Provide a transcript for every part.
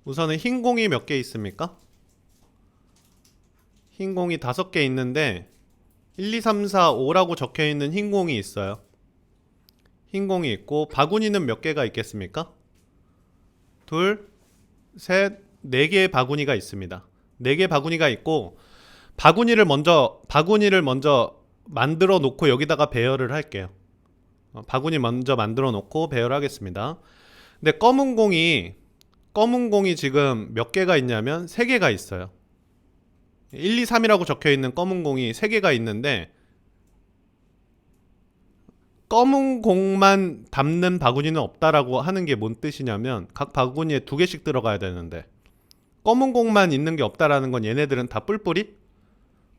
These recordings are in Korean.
우선은 흰 공이 몇 개 있습니까? 흰 공이 5개 있는데 1, 2, 3, 4, 5라고 적혀있는 흰 공이 있어요. 흰 공이 있고 바구니는 몇 개가 있겠습니까? 둘, 셋, 4개의 바구니가 있습니다. 4개의 바구니가 있고 바구니를 먼저 만들어 놓고 여기다가 배열을 할게요. 바구니 먼저 만들어 놓고 배열을 하겠습니다. 근데 검은 공이 지금 몇 개가 있냐면 3개가 있어요. 1, 2, 3이라고 적혀 있는 검은 공이 3개가 있는데 검은 공만 담는 바구니는 없다라고 하는 게 뭔 뜻이냐면 각 바구니에 2개씩 들어가야 되는데 검은 공만 있는 게 없다라는 건 얘네들은 다 뿔뿔이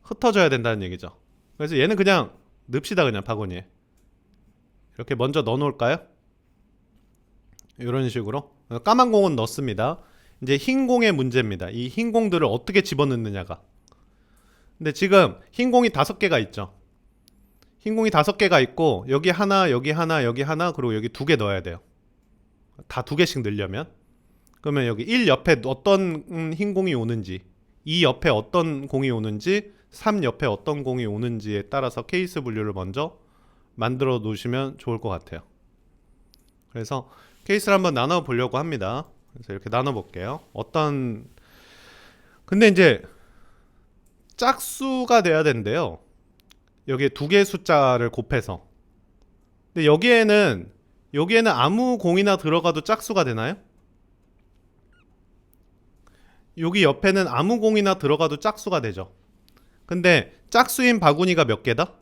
흩어져야 된다는 얘기죠. 그래서 얘는 그냥 넣읍시다. 그냥 바구니에 이렇게 먼저 넣어 놓을까요? 이런 식으로 까만 공은 넣습니다. 이제 흰 공의 문제입니다. 이 흰 공들을 어떻게 집어넣느냐가. 근데 지금 흰 공이 5개가 있죠. 흰 공이 5개가 있고 여기 하나, 여기 하나, 여기 하나, 그리고 여기 2개 넣어야 돼요. 다 2개씩 넣으려면. 그러면 여기 1 옆에 어떤 흰 공이 오는지, 2 옆에 어떤 공이 오는지, 3 옆에 어떤 공이 오는지에 따라서 케이스 분류를 먼저 만들어 놓으시면 좋을 것 같아요. 그래서 케이스를 한번 나눠 보려고 합니다. 그래서 이렇게 나눠 볼게요. 근데 이제 짝수가 돼야 된대요. 여기에 2개의 숫자를 곱해서. 근데 여기에는 아무 공이나 들어가도 짝수가 되나요? 여기 옆에는 아무 공이나 들어가도 짝수가 되죠. 근데 짝수인 바구니가 몇 개다?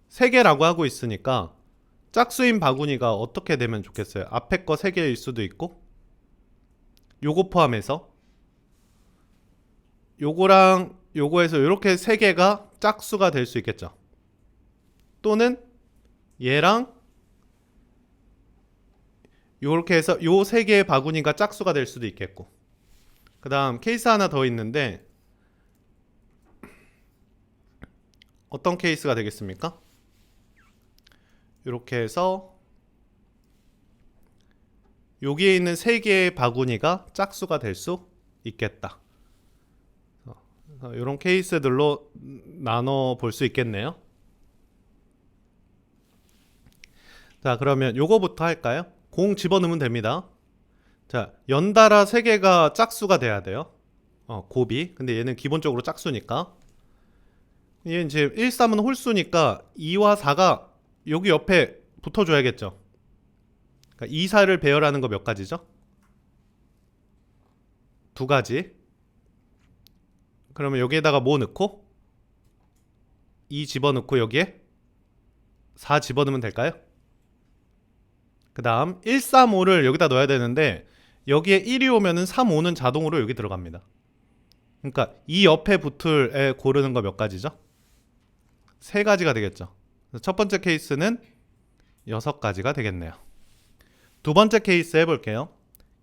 3개라고 하고 있으니까 짝수인 바구니가 어떻게 되면 좋겠어요? 앞에 거 3개일 수도 있고 요거 포함해서 요거랑 요거에서 이렇게 3개가 짝수가 될 수 있겠죠. 또는 얘랑 요렇게 해서 요 3개의 바구니가 짝수가 될 수도 있겠고. 그 다음 케이스 하나 더 있는데 어떤 케이스가 되겠습니까? 이렇게 해서 여기에 있는 3개의 바구니가 짝수가 될 수 있겠다. 이런 케이스들로 나눠 볼 수 있겠네요. 자, 그러면 요거부터 할까요? 공 집어넣으면 됩니다. 자, 연달아 3개가 짝수가 돼야 돼요. 곱이. 근데 얘는 기본적으로 짝수니까. 얘는 이제 1, 3은 홀수니까 2와 4가 여기 옆에 붙어줘야겠죠. 그러니까 2, 4를 배열하는 거 몇 가지죠? 2가지. 그러면 여기에다가 뭐 넣고 2 집어넣고 여기에 4 집어넣으면 될까요? 그 다음 1, 3, 5를 여기다 넣어야 되는데 여기에 1이 오면은 3, 5는 자동으로 여기 들어갑니다. 그러니까 이 옆에 붙을 애 고르는 거 몇 가지죠? 3가지가 되겠죠. 첫 번째 케이스는 6가지가 되겠네요. 두 번째 케이스 해볼게요.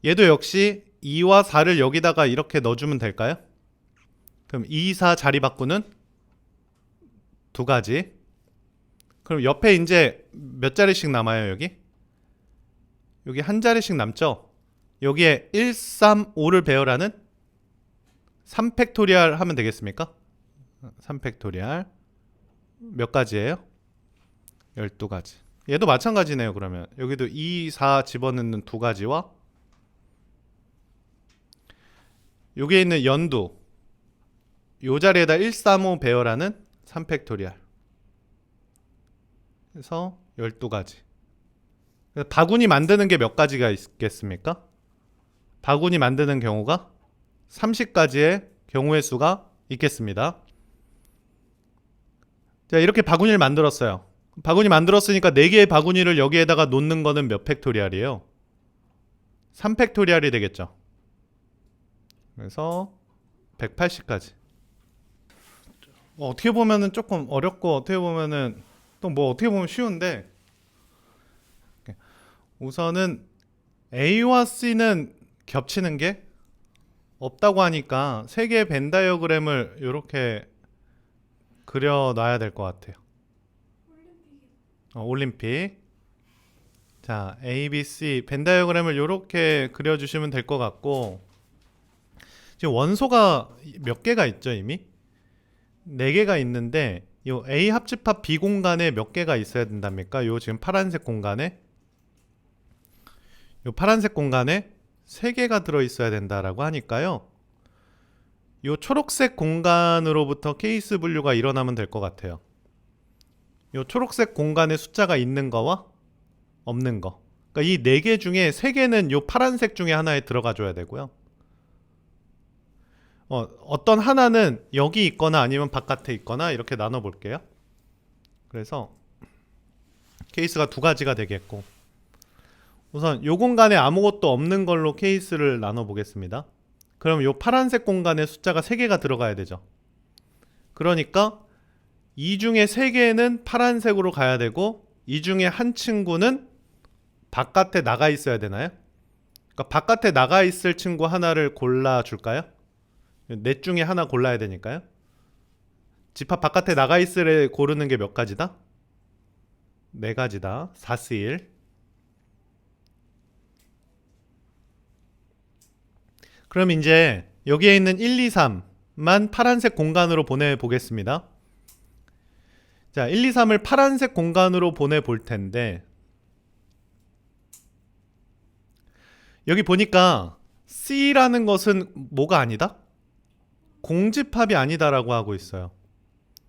얘도 역시 2와 4를 여기다가 이렇게 넣어주면 될까요? 그럼 2, 4 자리 바꾸는 2가지. 그럼 옆에 이제 몇 자리씩 남아요, 여기? 여기 한 자리씩 남죠? 여기에 1, 3, 5를 배열하는 3팩토리얼 하면 되겠습니까? 3팩토리얼. 몇 가지예요? 12가지. 얘도 마찬가지네요, 그러면. 여기도 2, 4 집어넣는 2가지와 여기에 있는 연두. 요 자리에다 1, 3, 5 배열하는 3팩토리얼. 그래서 12가지. 바구니 만드는 게 몇 가지가 있겠습니까? 바구니 만드는 경우가 30가지의 경우의 수가 있겠습니다. 자, 이렇게 바구니를 만들었어요. 바구니 만들었으니까 4개의 바구니를 여기에다가 놓는 거는 몇 팩토리얼이에요? 3팩토리얼이 되겠죠. 그래서 180가지. 어떻게 보면은 조금 어렵고 어떻게 보면은 또 뭐 어떻게 보면 쉬운데 우선은 A와 C는 겹치는 게 없다고 하니까 3개의 벤 다이어그램을 이렇게 그려놔야 될 것 같아요. 올림픽. 자, A, B, C 벤 다이어그램을 이렇게 그려주시면 될 것 같고, 지금 원소가 몇 개가 있죠 이미? 4개가 있는데 요 A 합집합 B 공간에 몇 개가 있어야 된답니까? 요 지금 파란색 공간에 요 파란색 공간에 3개가 들어있어야 된다라고 하니까요, 요 초록색 공간으로부터 케이스 분류가 일어나면 될 것 같아요. 요 초록색 공간에 숫자가 있는 거와 없는 거, 그러니까 이 4개 중에 3개는 요 파란색 중에 하나에 들어가 줘야 되고요. 어떤 하나는 여기 있거나 아니면 바깥에 있거나 이렇게 나눠 볼게요. 그래서 케이스가 2가지가 되겠고, 우선 요 공간에 아무것도 없는 걸로 케이스를 나눠 보겠습니다. 그럼 요 파란색 공간에 숫자가 3개가 들어가야 되죠. 그러니까 이 중에 3개는 파란색으로 가야 되고, 이 중에 한 친구는 바깥에 나가 있어야 되나요? 그러니까 바깥에 나가 있을 친구 하나를 골라 줄까요? 넷 중에 하나 골라야 되니까요. 집합 바깥에 나가 있을 애 고르는 게 몇 가지다? 4가지다. 4C1. 그럼 이제 여기에 있는 1, 2, 3만 파란색 공간으로 보내보겠습니다. 자, 1, 2, 3을 파란색 공간으로 보내볼 텐데, 여기 보니까 C라는 것은 뭐가 아니다? 공집합이 아니다라고 하고 있어요.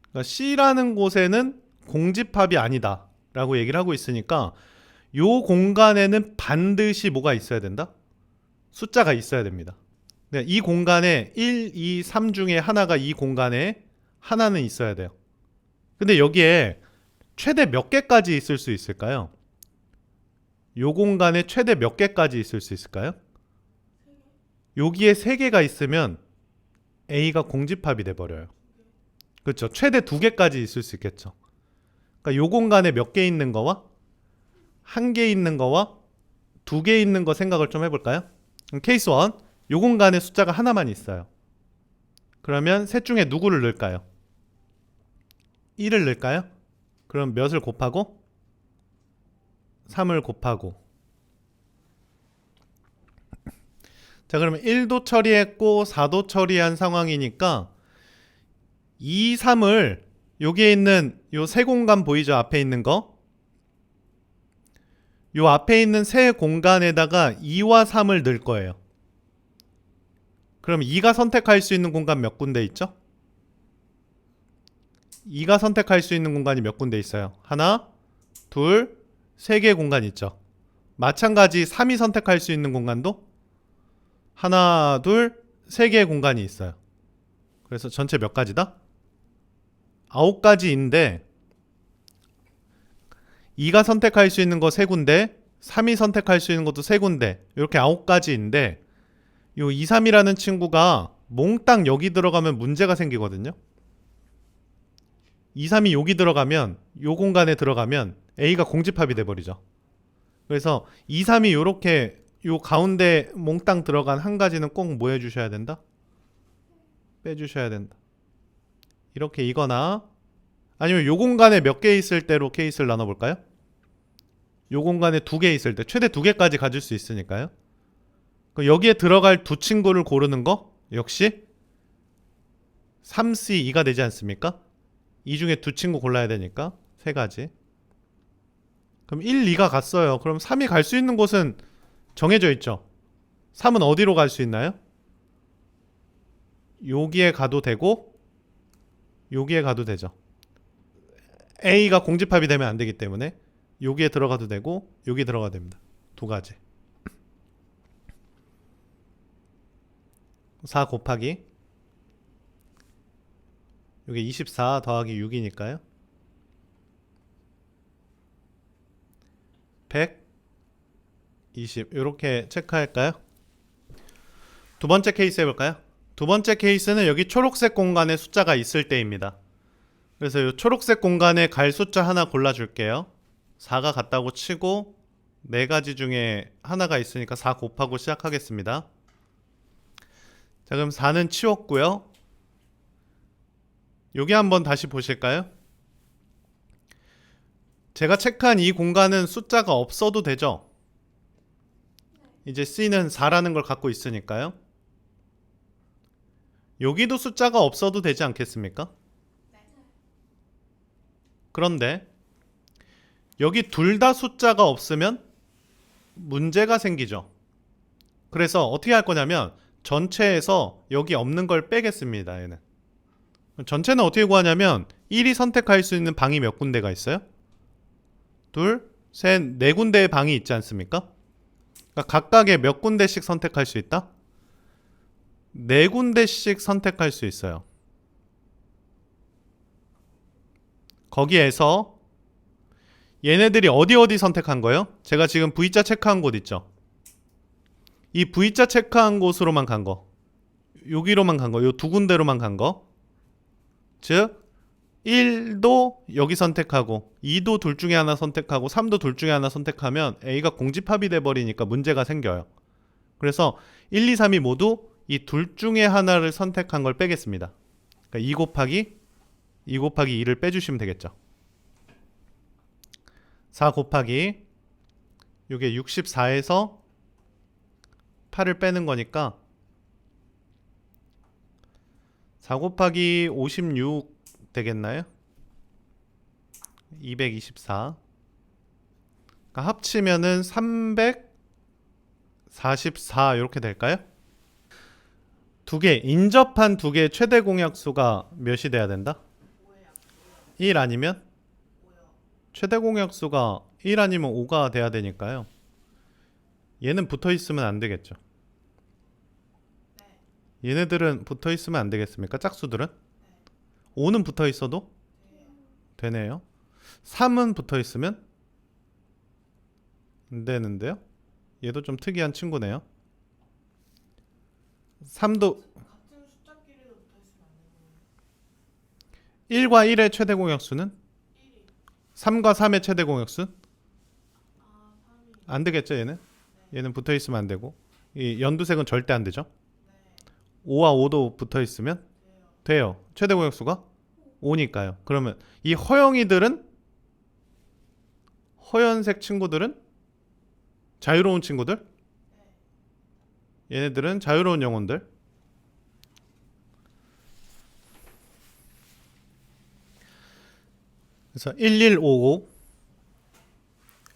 그러니까 C라는 곳에는 공집합이 아니다 라고 얘기를 하고 있으니까 요 공간에는 반드시 뭐가 있어야 된다? 숫자가 있어야 됩니다. 이 공간에 1, 2, 3 중에 하나가 이 공간에 하나는 있어야 돼요. 근데 여기에 최대 몇 개까지 있을 수 있을까요? 요 공간에 최대 몇 개까지 있을 수 있을까요? 여기에 3개가 있으면 A가 공집합이 돼버려요. 그렇죠. 최대 2개까지 있을 수 있겠죠. 그러니까 요 공간에 몇 개 있는 거와 1개 있는 거와 2개 있는 거 생각을 좀 해볼까요? 케이스 1, 요 공간에 숫자가 하나만 있어요. 그러면 셋 중에 누구를 넣을까요? 1을 넣을까요? 그럼 몇을 곱하고? 3을 곱하고. 자, 그러면 1도 처리했고 4도 처리한 상황이니까 2, 3을 여기에 있는 요 세 공간 보이죠? 앞에 있는 거. 요 앞에 있는 세 공간에다가 2와 3을 넣을 거예요. 그럼 2가 선택할 수 있는 공간 몇 군데 있죠? 2가 선택할 수 있는 공간이 몇 군데 있어요? 하나, 둘, 3개 공간 있죠. 마찬가지 3이 선택할 수 있는 공간도 하나, 둘, 3개의 공간이 있어요. 그래서 전체 몇 가지다? 9가지인데 2가 선택할 수 있는 거 3군데, 3이 선택할 수 있는 것도 3군데, 이렇게 9가지인데 요 2, 3이라는 친구가 몽땅 여기 들어가면 문제가 생기거든요. 2, 3이 여기 들어가면, 요 공간에 들어가면 A가 공집합이 돼버리죠. 그래서 2, 3이 요렇게 요 가운데 몽땅 들어간 한 가지는 꼭 뭐 해주셔야 된다? 빼주셔야 된다. 이렇게 이거나, 아니면 요 공간에 몇 개 있을 때로 케이스를 나눠볼까요? 요 공간에 2개 있을 때, 최대 2개까지 가질 수 있으니까요. 여기에 들어갈 두 친구를 고르는 거 역시 3C2가 되지 않습니까? 이 중에 두 친구 골라야 되니까 3가지. 그럼 1, 2가 갔어요. 그럼 3이 갈 수 있는 곳은 정해져 있죠. 3은 어디로 갈 수 있나요? 여기에 가도 되고 여기에 가도 되죠. A가 공집합이 되면 안 되기 때문에 여기에 들어가도 되고 여기 들어가도 됩니다. 2가지. 4 곱하기 여기 24 더하기 6이니까요. 120 이렇게 체크할까요? 두 번째 케이스 해볼까요? 두 번째 케이스는 여기 초록색 공간에 숫자가 있을 때입니다. 그래서 이 초록색 공간에 갈 숫자 하나 골라줄게요. 4가 같다고 치고 4가지 중에 하나가 있으니까 4 곱하고 시작하겠습니다. 자, 그럼 4는 치웠고요. 여기 한번 다시 보실까요? 제가 체크한 이 공간은 숫자가 없어도 되죠? 이제 C는 4라는 걸 갖고 있으니까요. 여기도 숫자가 없어도 되지 않겠습니까? 그런데 여기 둘 다 숫자가 없으면 문제가 생기죠. 그래서 어떻게 할 거냐면 전체에서 여기 없는 걸 빼겠습니다. 얘는. 전체는 어떻게 구하냐면 1이 선택할 수 있는 방이 몇 군데가 있어요? 둘, 셋, 네 군데의 방이 있지 않습니까? 그러니까 각각의 몇 군데씩 선택할 수 있다? 네 군데씩 선택할 수 있어요. 거기에서 얘네들이 어디 선택한 거예요? 제가 지금 V자 체크한 곳 있죠? 이 V자 체크한 곳으로만 간 거, 여기로만 간 거, 요 두 군데로만 간 거. 즉 1도 여기 선택하고 2도 둘 중에 하나 선택하고 3도 둘 중에 하나 선택하면 A가 공집합이 돼버리니까 문제가 생겨요. 그래서 1, 2, 3이 모두 이 둘 중에 하나를 선택한 걸 빼겠습니다. 그러니까 2 곱하기 2를 빼주시면 되겠죠. 4 곱하기 이게 64에서 8을 빼는 거니까 4 곱하기 56 되겠나요? 224. 그러니까 합치면은 344 이렇게 될까요? 두 개, 인접한 두 개의 최대 공약수가 몇이 돼야 된다? 1 아니면? 최대 공약수가 1 아니면 5가 돼야 되니까요. 얘는 붙어 있으면 안 되겠죠. 얘네들은 붙어 있으면 안 되겠습니까? 짝수들은? 5는 붙어 있어도 되네요. 3은 붙어 있으면 안 되는데요. 얘도 좀 특이한 친구네요. 3도 1과 1의 최대 공약수는? 3과 3의 최대 공약수는? 안 되겠죠, 얘는? 얘는 붙어 있으면 안 되고. 이 연두색은 절대 안 되죠. 5와 5도 붙어 있으면 돼요. 최대 공약수가 5니까요. 그러면 이 허영이들은, 허연색 친구들은 자유로운 친구들? 얘네들은 자유로운 영혼들. 그래서 1155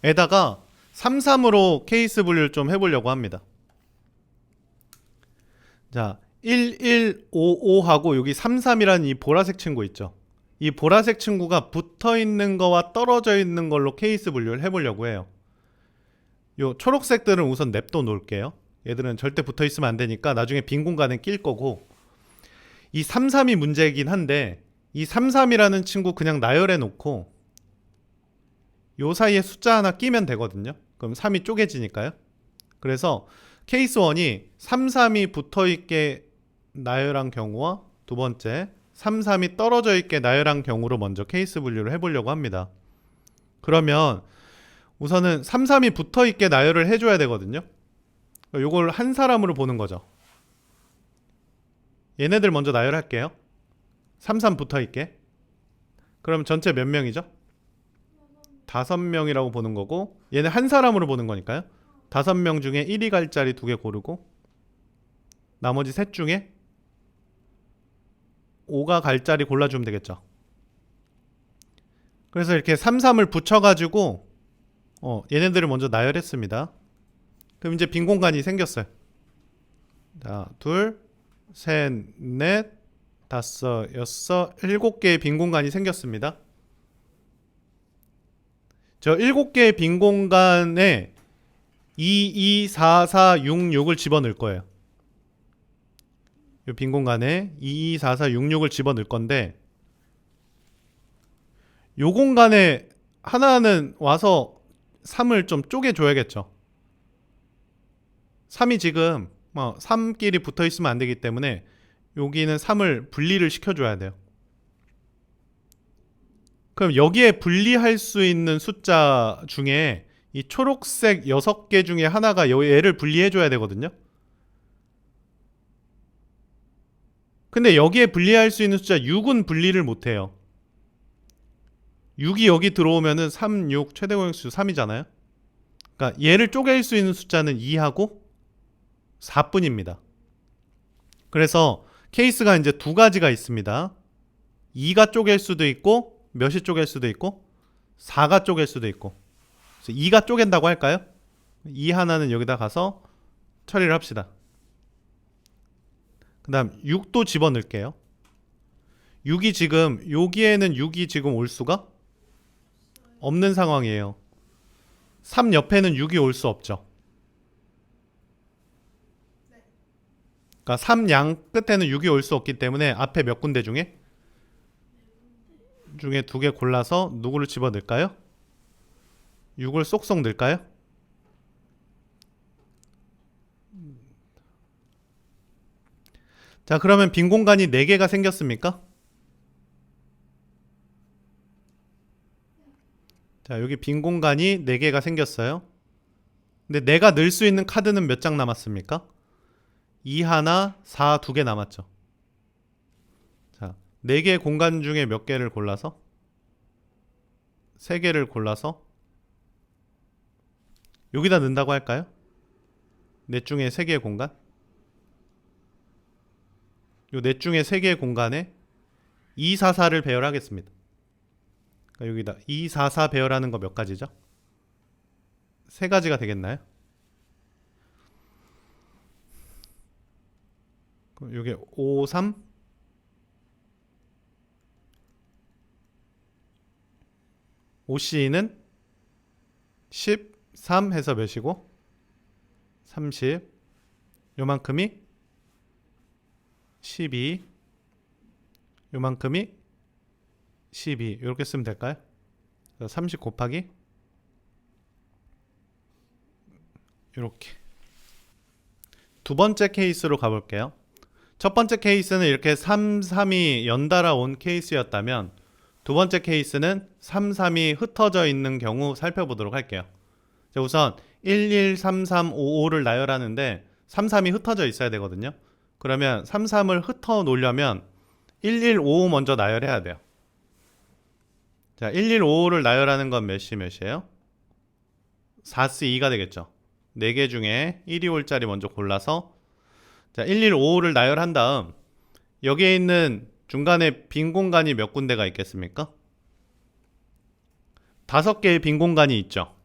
에다가 33으로 케이스 분류를 좀 해보려고 합니다. 자, 1155하고 여기 33이라는 이 보라색 친구 있죠. 이 보라색 친구가 붙어 있는 거와 떨어져 있는 걸로 케이스 분류를 해보려고 해요. 요 초록색들은 우선 냅둬 놓을게요. 얘들은 절대 붙어 있으면 안 되니까 나중에 빈 공간에 낄 거고, 이 33이 문제이긴 한데 이 33이라는 친구 그냥 나열해 놓고 요 사이에 숫자 하나 끼면 되거든요. 그럼 3이 쪼개지니까요. 그래서 케이스 1이 33이 붙어 있게 나열한 경우와 두 번째 33이 떨어져 있게 나열한 경우로 먼저 케이스 분류를 해보려고 합니다. 그러면 우선은 33이 붙어 있게 나열을 해줘야 되거든요. 요걸 한 사람으로 보는 거죠. 얘네들 먼저 나열할게요. 33 붙어 있게. 그럼 전체 몇 명이죠? 5명이라고 보는 거고, 얘네 한 사람으로 보는 거니까요. 5명 중에 1이 갈 자리 2개 고르고 나머지 셋 중에 5가 갈 자리 골라주면 되겠죠. 그래서 이렇게 33을 붙여가지고 얘네들을 먼저 나열했습니다. 그럼 이제 빈 공간이 생겼어요. 자, 둘, 셋, 넷, 다섯, 여섯, 7개의 빈 공간이 생겼습니다. 저 7개의 빈 공간에 2, 2, 4, 4, 6, 6을 집어넣을 거예요. 이 빈 공간에 2, 2, 4, 4, 6, 6을 집어넣을 건데, 요 공간에 하나는 와서 3을 좀 쪼개줘야겠죠. 3이 지금 3끼리 붙어 있으면 안 되기 때문에 여기는 3을 분리를 시켜줘야 돼요. 그럼 여기에 분리할 수 있는 숫자 중에 이 초록색 6개 중에 하나가 얘를 분리해줘야 되거든요. 근데 여기에 분리할 수 있는 숫자 6은 분리를 못해요. 6이 여기 들어오면은 3, 6 최대 공역수 3이잖아요. 그러니까 얘를 쪼갤 수 있는 숫자는 2하고 4뿐입니다. 그래서 케이스가 이제 두 가지가 있습니다. 2가 쪼갤 수도 있고 몇이 쪼갤 수도 있고 4가 쪼갤 수도 있고. 그래서 2가 쪼갠다고 할까요? 2 하나는 여기다 가서 처리를 합시다. 그 다음 6도 집어넣을게요. 6이 지금 여기에는 6이 지금 올 수가 없는 상황이에요. 3 옆에는 6이 올 수 없죠. 그러니까 3 양 끝에는 6이 올 수 없기 때문에 앞에 몇 군데 중에 두 개 골라서 누구를 집어넣을까요? 6을 쏙쏙 넣을까요? 자, 그러면 빈 공간이 4개가 생겼습니까? 자, 여기 빈 공간이 4개가 생겼어요. 근데 내가 넣을 수 있는 카드는 몇 장 남았습니까? 2 하나, 4 2개 남았죠. 자, 4개의 공간 중에 몇 개를 골라서 3개를 골라서 여기다 넣는다고 할까요? 넷 중에 3개의 공간? 요 넷 중에 3개의 공간에 2, 4, 4를 배열하겠습니다. 그러니까 여기다 2, 4, 4 배열하는 거 몇 가지죠? 3가지가 되겠나요? 그럼 요게 5, 3 5C는 13 해서 몇이고 30 요만큼이 12 요만큼이 12 이렇게 쓰면 될까요? 30 곱하기 이렇게. 두 번째 케이스로 가볼게요. 첫 번째 케이스는 이렇게 3, 3이 연달아 온 케이스였다면 두 번째 케이스는 3, 3이 흩어져 있는 경우 살펴보도록 할게요. 자, 우선 1, 1, 3, 3, 5, 5를 나열하는데 3, 3이 흩어져 있어야 되거든요. 그러면 3, 3을 흩어 놓으려면 1, 1, 5, 5 먼저 나열해야 돼요. 자, 1, 1, 5, 5를 나열하는 건 몇이에요? 4, 2가 되겠죠. 4개 중에 1이 올 자리 먼저 골라서 자, 1, 1, 5, 5를 나열한 다음 여기에 있는 중간에 빈 공간이 몇 군데가 있겠습니까? 5개의 빈 공간이 있죠.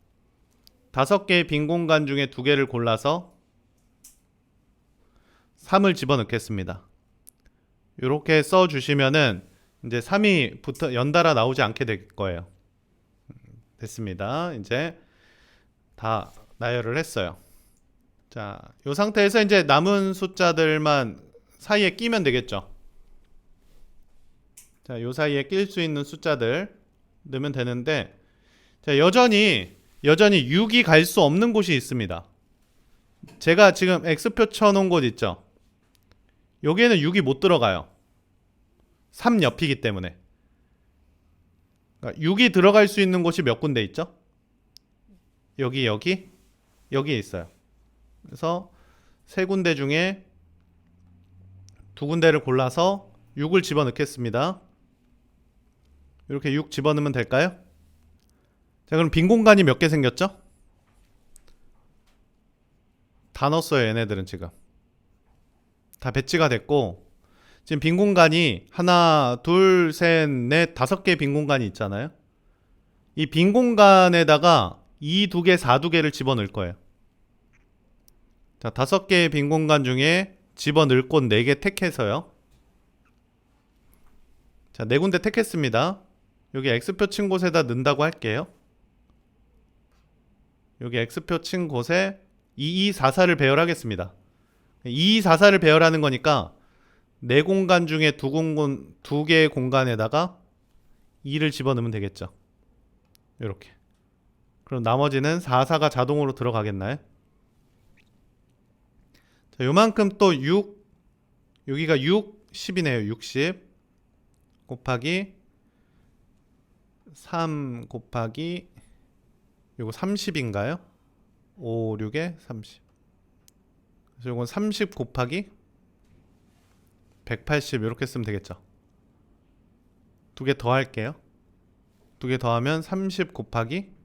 5개의 빈 공간 중에 2개를 골라서 3을 집어넣겠습니다. 이렇게 써주시면은 이제 3이 연달아 나오지 않게 될 거예요. 됐습니다. 이제 다 나열을 했어요. 자, 이 상태에서 이제 남은 숫자들만 사이에 끼면 되겠죠. 자, 요 사이에 낄 수 있는 숫자들 넣으면 되는데, 자, 여전히 6이 갈 수 없는 곳이 있습니다. 제가 지금 X표 쳐놓은 곳 있죠. 여기에는 6이 못 들어가요. 3 옆이기 때문에. 그러니까 6이 들어갈 수 있는 곳이 몇 군데 있죠? 여기에 있어요. 그래서 세 군데 중에 두 군데를 골라서 6을 집어넣겠습니다. 이렇게 6 집어넣으면 될까요? 자, 그럼 빈 공간이 몇 개 생겼죠? 다 넣었어요. 얘네들은 지금 다 배치가 됐고, 지금 빈 공간이 하나, 둘, 셋, 넷, 5개 빈 공간이 있잖아요. 이 빈 공간에다가 2, 2개, 4, 2개를 집어넣을 거예요. 자, 5개의 빈 공간 중에 집어넣을 곳 4개 택해서요. 자, 4군데 택했습니다. 여기 X표 친 곳에다 넣는다고 할게요. 여기 X표 친 곳에 2244를 배열하겠습니다. 2244를 배열하는 거니까 4공간 중에 2개의 공간에다가 2를 집어넣으면 되겠죠. 이렇게. 그럼 나머지는 44가 자동으로 들어가겠나요? 자, 요만큼 또 6, 여기가 6, 10이네요. 60 곱하기 3 곱하기 요거 30인가요? 5, 6에 30. 그래서 요건 30 곱하기 180 이렇게 쓰면 되겠죠. 2개 더 할게요. 두 개 더하면 30 곱하기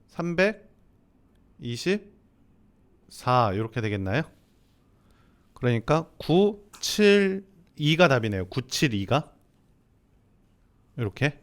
324 이렇게 되겠나요? 그러니까 972가 답이네요. 972가 이렇게